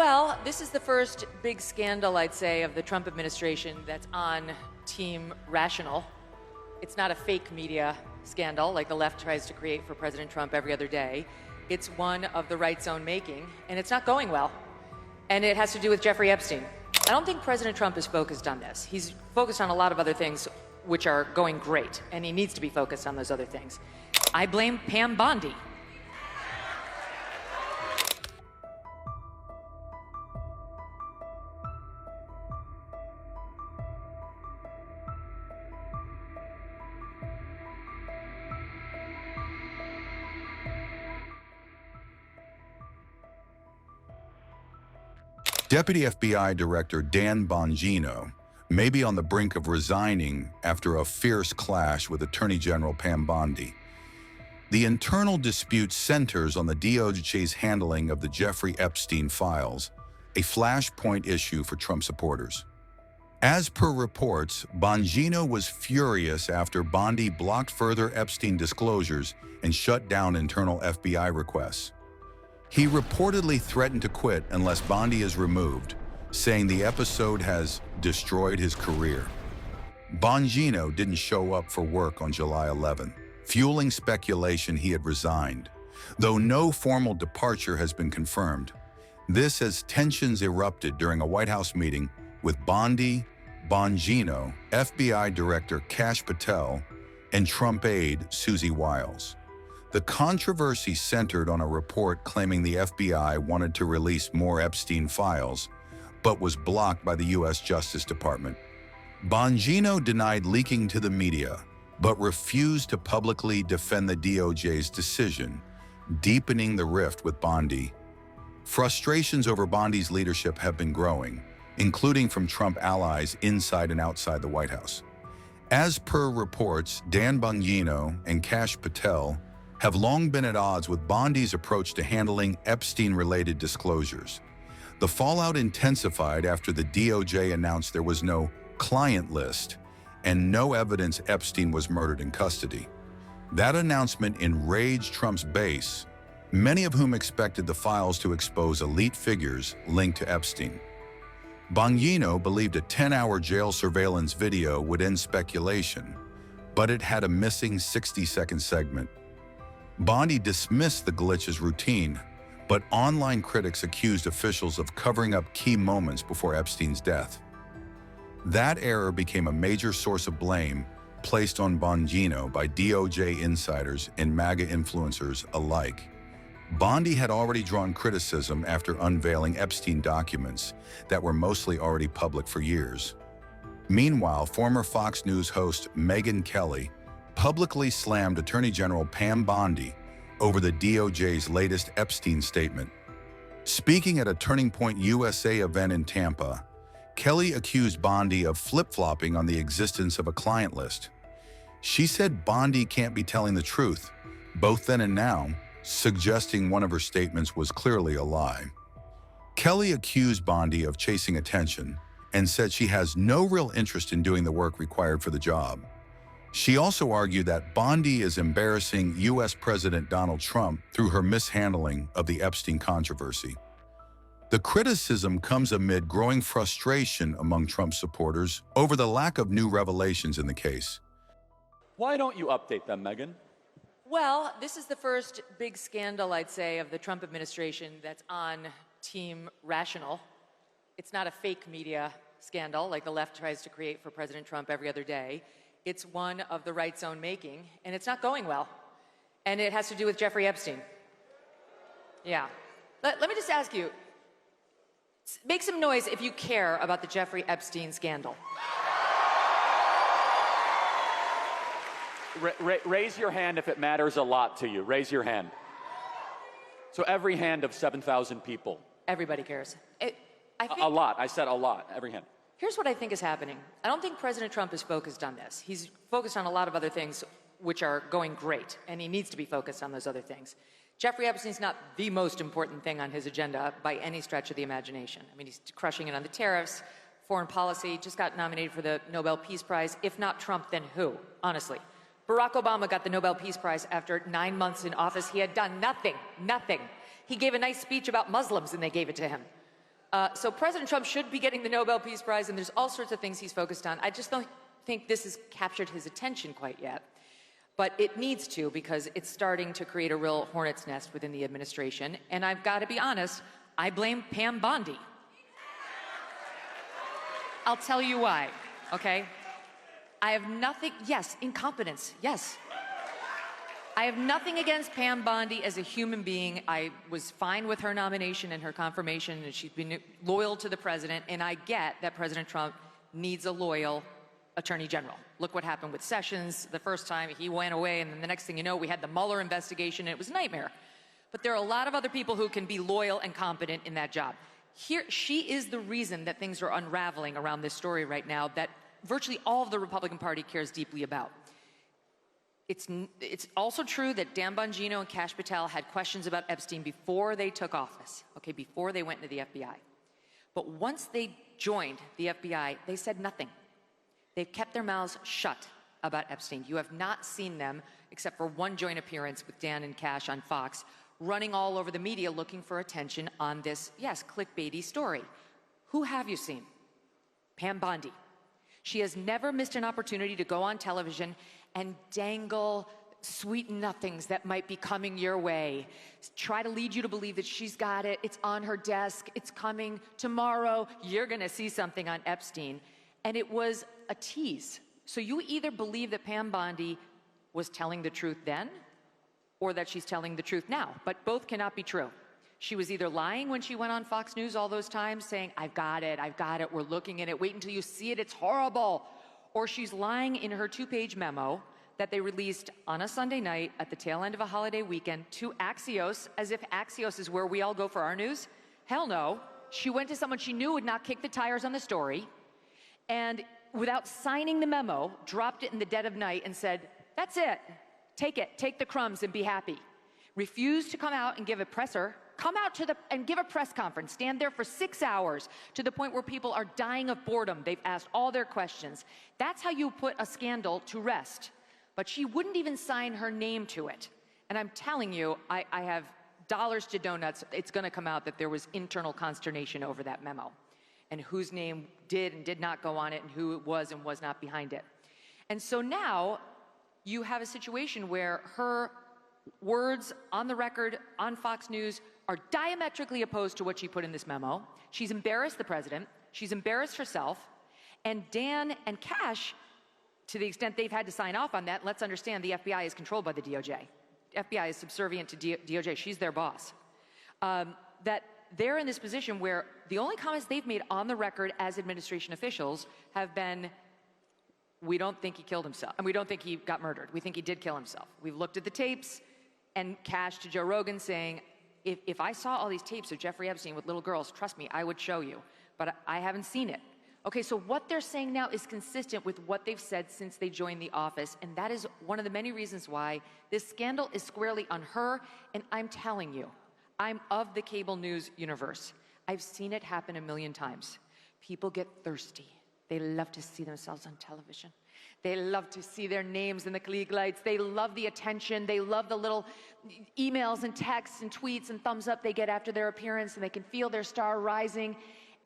Well, this is the first big scandal, I'd say, of the Trump administration that's on Team Rational. It's not a fake media scandal like the left tries to create for President Trump every other day. It's one of the right's own making, and it's not going well. And it has to do with Jeffrey Epstein. I don't think President Trump is focused on this. He's focused on a lot of other things which are going great, and he needs to be focused on those other things. I blame Pam Bondi. Deputy FBI Director Dan Bongino may be on the brink of resigning after a fierce clash with Attorney General Pam Bondi. The internal dispute centers on the DOJ's handling of the Jeffrey Epstein files, a flashpoint issue for Trump supporters. As per reports, Bongino was furious after Bondi blocked further Epstein disclosures and shut down internal FBI requests. He reportedly threatened to quit unless Bondi is removed, saying the episode has destroyed his career. Bongino didn't show up for work on July 11, fueling speculation he had resigned. Though no formal departure has been confirmed, this as tensions erupted during a White House meeting with Bondi, Bongino, FBI Director Kash Patel, and Trump aide Susie Wiles. The controversy centered on a report claiming the FBI wanted to release more Epstein files, but was blocked by the U.S. Justice Department. Bongino denied leaking to the media, but refused to publicly defend the DOJ's decision, deepening the rift with Bondi. Frustrations over Bondi's leadership have been growing, including from Trump allies inside and outside the White House. As per reports, Dan Bongino and Kash Patel have long been at odds with Bondi's approach to handling Epstein-related disclosures. The fallout intensified after the DOJ announced there was no client list and no evidence Epstein was murdered in custody. That announcement enraged Trump's base, many of whom expected the files to expose elite figures linked to Epstein. Bongino believed a 10-hour jail surveillance video would end speculation, but it had a missing 60-second segment. Bondi dismissed the glitch as routine, but online critics accused officials of covering up key moments before Epstein's death. That error became a major source of blame placed on Bongino by DOJ insiders and MAGA influencers alike. Bondi had already drawn criticism after unveiling Epstein documents that were mostly already public for years. Meanwhile, former Fox News host Megyn Kelly publicly slammed Attorney General Pam Bondi over the DOJ's latest Epstein statement. Speaking at a Turning Point USA event in Tampa, Kelly accused Bondi of flip-flopping on the existence of a client list. She said Bondi can't be telling the truth, both then and now, suggesting one of her statements was clearly a lie. Kelly accused Bondi of chasing attention and said she has no real interest in doing the work required for the job. She also argued that Bondi is embarrassing U.S. President Donald Trump through her mishandling of the Epstein controversy. The criticism comes amid growing frustration among Trump supporters over the lack of new revelations in the case. Why don't you update them, Megyn? Well, this is the first big scandal, I'd say, of the Trump administration that's on Team Rational. It's not a fake media scandal like the left tries to create for President Trump every other day. It's one of the right's own making, and it's not going well. And it has to do with Jeffrey Epstein. Yeah. Let me just ask you, make some noise if you care about the Jeffrey Epstein scandal. Raise your hand if it matters a lot to you. Raise your hand. So every hand of 7,000 people. Everybody cares. A lot. I said a lot. Every hand. Here's what I think is happening. I don't think President Trump is focused on this. He's focused on a lot of other things which are going great, and he needs to be focused on those other things. Jeffrey Epstein's not the most important thing on his agenda by any stretch of the imagination. I mean, he's crushing it on the tariffs, foreign policy, just got nominated for the Nobel Peace Prize. If not Trump, then who? Honestly. Barack Obama got the Nobel Peace Prize after 9 months in office. He had done nothing. He gave a nice speech about Muslims and they gave it to him. So President Trump should be getting the Nobel Peace Prize, and there's all sorts of things he's focused on. I just don't think this has captured his attention quite yet. But it needs to, because it's starting to create a real hornet's nest within the administration. And I've got to be honest, I blame Pam Bondi. I'll tell you why, okay? I have nothing, yes, incompetence, yes. I have nothing against Pam Bondi as a human being. I was fine with her nomination and her confirmation, and she's been loyal to the president, and I get that President Trump needs a loyal attorney general. Look what happened with Sessions the first time. He went away, and then the next thing you know, we had the Mueller investigation, and it was a nightmare. But there are a lot of other people who can be loyal and competent in that job. Here, she is the reason that things are unraveling around this story right now that virtually all of the Republican Party cares deeply about. It's also true that Dan Bongino and Kash Patel had questions about Epstein before they took office, okay, before they went into the FBI. But once they joined the FBI, they said nothing. They've kept their mouths shut about Epstein. You have not seen them, except for one joint appearance with Dan and Kash on Fox, running all over the media looking for attention on this, yes, clickbaity story. Who have you seen? Pam Bondi. She has never missed an opportunity to go on television and dangle sweet nothings that might be coming your way. Try to lead you to believe that she's got it, it's on her desk, it's coming tomorrow, you're gonna see something on Epstein. And it was a tease. So you either believe that Pam Bondi was telling the truth then, or that she's telling the truth now, but both cannot be true. She was either lying when she went on Fox News all those times saying, I've got it, we're looking at it, wait until you see it, it's horrible. Or she's lying in her 2-page memo that they released on a Sunday night at the tail end of a holiday weekend to Axios, as if Axios is where we all go for our news. Hell no. She went to someone she knew would not kick the tires on the story, and without signing the memo, dropped it in the dead of night and said, that's it, take the crumbs and be happy. Refused to come out and give a presser, come out and give a press conference, stand there for 6 hours to the point where people are dying of boredom. They've asked all their questions. That's how you put a scandal to rest. But she wouldn't even sign her name to it. And I'm telling you, I have dollars to donuts. It's going to come out that there was internal consternation over that memo and whose name did and did not go on it and who was and was not behind it. And so now you have a situation where her words on the record on Fox News are diametrically opposed to what she put in this memo. She's embarrassed the president. She's embarrassed herself. And Dan and Kash, to the extent they've had to sign off on that, let's understand the FBI is controlled by the DOJ. FBI is subservient to DOJ. She's their boss. That they're in this position where the only comments they've made on the record as administration officials have been, we don't think he killed himself, and we don't think he got murdered. We think he did kill himself. We've looked at the tapes, and Kash to Joe Rogan saying, if I saw all these tapes of Jeffrey Epstein with little girls, trust me, I would show you, but I haven't seen it. Okay, so what they're saying now is consistent with what they've said since they joined the office, and that is one of the many reasons why this scandal is squarely on her, and I'm telling you, I'm of the cable news universe. I've seen it happen a million times. People get thirsty. They love to see themselves on television. They love to see their names in the Klieg lights. They love the attention. They love the little emails and texts and tweets and thumbs up they get after their appearance, and they can feel their star rising.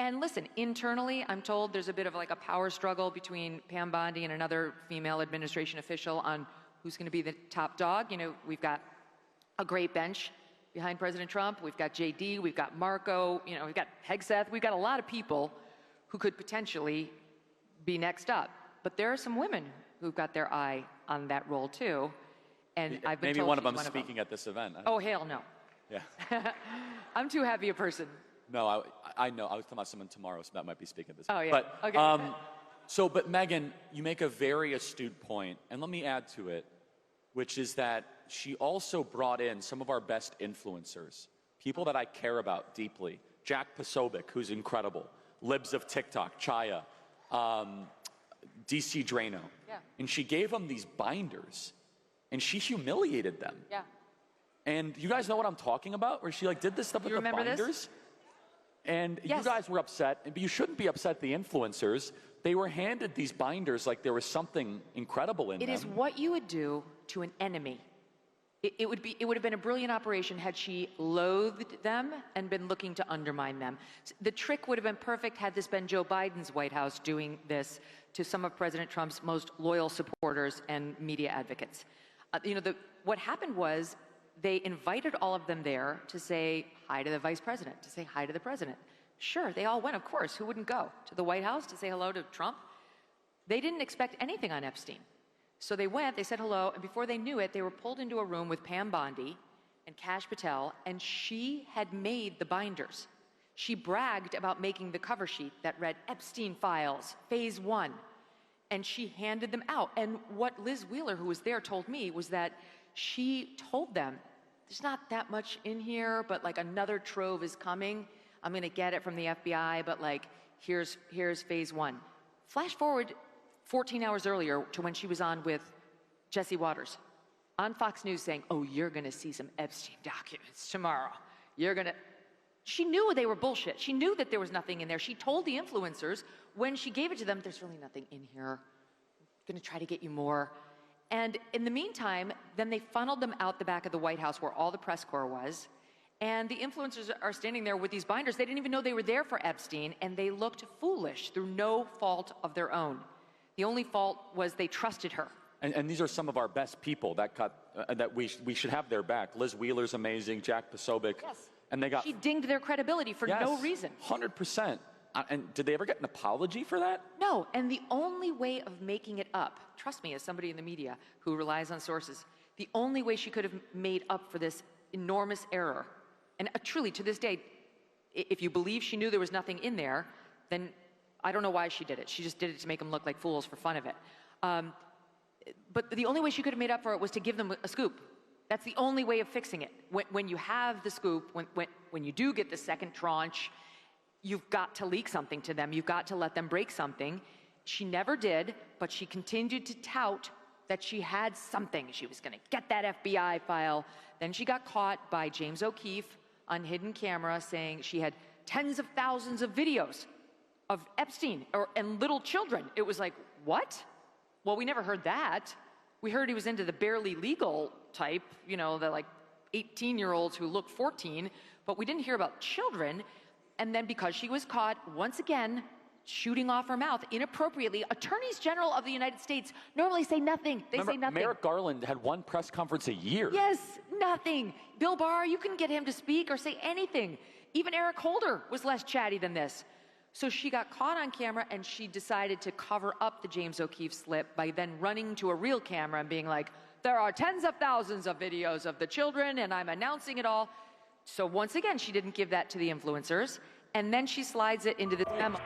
And listen, internally, I'm told there's a bit of like a power struggle between Pam Bondi and another female administration official on who's going to be the top dog. You know, we've got a great bench behind President Trump. We've got JD, we've got Marco, you know, we've got Hegseth. We've got a lot of people who could potentially be next up. But there are some women who've got their eye on that role too. And I've been maybe told one of them she's speaking at this event. Oh, hell no. Yeah. I'm too happy a person. No, I know. I was talking about someone tomorrow, so that might be speaking at this. Oh, yeah. But, Okay. but Megyn, you make a very astute point, and let me add to it, which is that she also brought in some of our best influencers, people that I care about deeply. Jack Posobiec, who's incredible, Libs of TikTok, Chaya, DC Drano. Yeah. And she gave them these binders, and she humiliated them. Yeah. And you guys know what I'm talking about? Where she like did this stuff with the binders? This? And Yes. you guys were upset, but you shouldn't be upset, the influencers. They were handed these binders like there was something incredible in them. It is what you would do to an enemy. It would have been a brilliant operation had she loathed them and been looking to undermine them. The trick would have been perfect had this been Joe Biden's White House doing this to some of President Trump's most loyal supporters and media advocates. What happened was they invited all of them there to say hi to the vice president, to say hi to the president. Sure, they all went, of course. Who wouldn't go to the White House to say hello to Trump? They didn't expect anything on Epstein. So they went, they said hello, and before they knew it, they were pulled into a room with Pam Bondi and Kash Patel, and she had made the binders. She bragged about making the cover sheet that read Epstein Files, Phase 1, and she handed them out. And what Liz Wheeler, who was there, told me was that she told them, there's not that much in here, but like another trove is coming. I'm gonna get it from the FBI, but like, here's Phase 1. Flash forward 14 hours earlier to when she was on with Jesse Waters on Fox News saying, oh, you're gonna see some Epstein documents tomorrow. She knew they were bullshit. She knew that there was nothing in there. She told the influencers when she gave it to them, there's really nothing in here. I'm gonna try to get you more. And in the meantime, then they funneled them out the back of the White House where all the press corps was. And the influencers are standing there with these binders. They didn't even know they were there for Epstein, and they looked foolish through no fault of their own. The only fault was they trusted her. And these are some of our best people that we should have their back. Liz Wheeler's amazing, Jack Posobiec. Yes. And they got... She dinged their credibility for no reason. 100%. And did they ever get an apology for that? No, and the only way of making it up, trust me, as somebody in the media who relies on sources, the only way she could have made up for this enormous error, and truly to this day, if you believe she knew there was nothing in there, then I don't know why she did it. She just did it to make them look like fools for fun of it. But the only way she could have made up for it was to give them a scoop. That's the only way of fixing it. When you have the scoop, when you do get the second tranche, you've got to leak something to them. You've got to let them break something. She never did, but she continued to tout that she had something. She was gonna get that FBI file. Then she got caught by James O'Keefe on hidden camera saying she had tens of thousands of videos of Epstein and little children. It was like, what? Well, we never heard that. We heard he was into the barely legal type, the like 18-year-olds who look 14, but we didn't hear about children. And then because she was caught, once again, shooting off her mouth inappropriately, attorneys general of the United States normally say nothing. They say nothing. Merrick Garland had one press conference a year. Yes, nothing. Bill Barr, you couldn't get him to speak or say anything. Even Eric Holder was less chatty than this. So she got caught on camera, and she decided to cover up the James O'Keefe slip by then running to a real camera and being like, there are tens of thousands of videos of the children, and I'm announcing it all. So once again, she didn't give that to the influencers, and then she slides it into this memo.